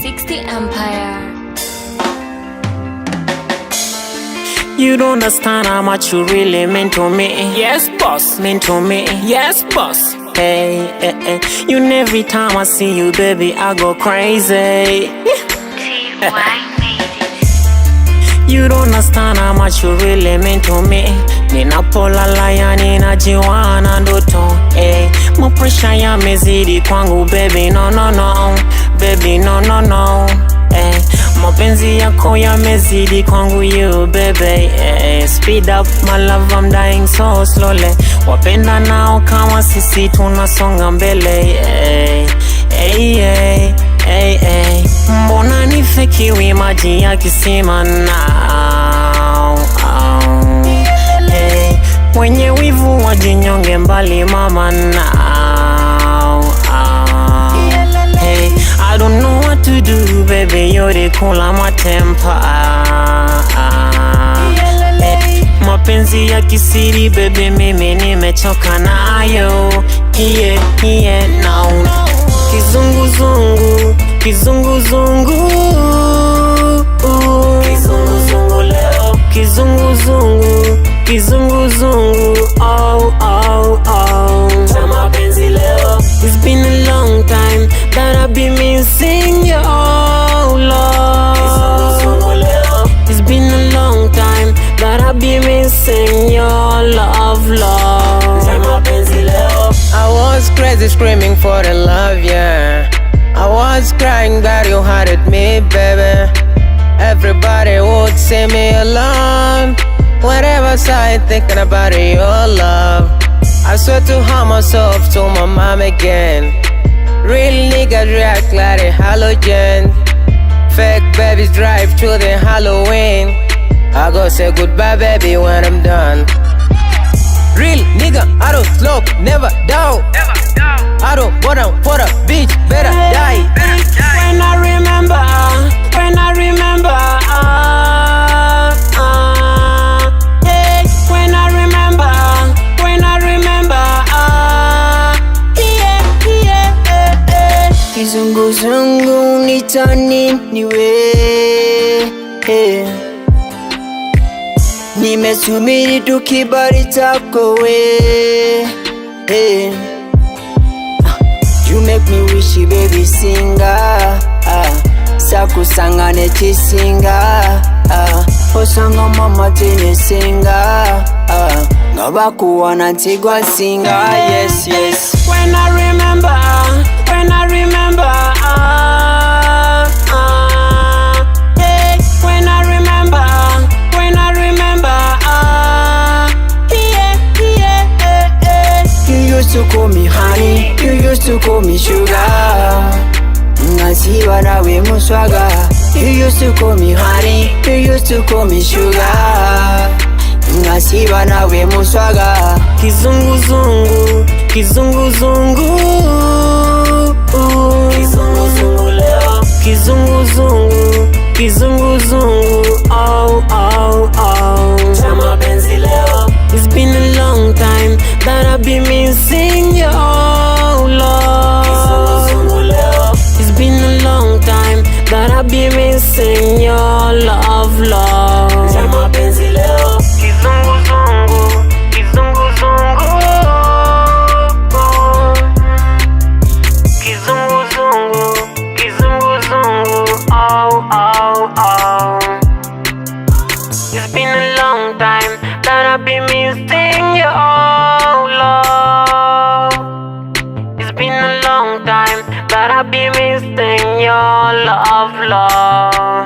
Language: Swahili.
360 Empire. You don't understand how much you really mean to me. Yes, boss. Mean to me. Yes, boss. Hey, hey, hey. You know every time I see you, baby, I go crazy. You don't understand how much you really mean to me. Ninapolala ya ninajiwana ndoto. Hey, mo pressure yamezidi kwangu, baby, no, no, no. Baby, no, no, no. Hey, mapenzi yako yamezidi kwangu, you, baby. Hey, speed up my love, I'm dying so slowly. Wapenda nao kama sisi tunasonga mbele. Hey, hey, hey, hey, hey. Mbona nifekiwi maji ya kisima now? Hey, wenye wivu wajinyonge mbali mama now. Hey, I don't know what to do, baby, you're the cool of my temper. Hey, mapenzi ya kisiri, baby, mimi nimechoka nayo. Yeah, yeah, now. Kizunguzungu, kizunguzungu, kizunguzungu leo. Kizunguzungu, kizunguzungu, oh, oh, oh. Chama penzi leo. It's been a long time that I've been missing your love. Kizunguzungu leo. It's been a long time that I've been missing your love, love. Chama penzi leo. I was crazy screaming for the love, yeah. I was crying that you hated me, baby. Everybody would see me alone whenever I started thinking about your love. I swear to harm myself to my mom again. Real niggas react like a halogen. Fake babies drive to the Halloween. I go say goodbye, baby, when I'm done. Real nigga, I don't slow, never down. I don't wanna put a bitch, better die. When I remember, hey, when I remember, yeah, yeah. Kizunguzungu nitani niwe, hey. Nimesubiri tu kibali chako we, hey. You make me wish you, baby, singa, sakusangane chisinga, osanga mama tene singa, ngabakuwana ntigwa singa, yes, yes. When I remember, hey, when I remember, yeah. You used to call me honey, you used to call me sugar. Ngasiba nawe muswaga. You used to call me honey, you used to call me sugar. Ngasiba nawe muswaga. Kizunguzungu, kizunguzungu, kizunguzungu leo. Kizunguzungu, kizunguzungu, oh, oh, oh. Chama penzi leo. It's been a long time that I've been missing your love. Kizunguzungu leo. It's been a long time that I've been missing your love, love. Chama penzi leo. Kizunguzungu, kizunguzungu, kizunguzungu, kizunguzungu, oh, oh, oh. It's been a long time that I've been missing your love. It's been a long time that I've been missing your love, love.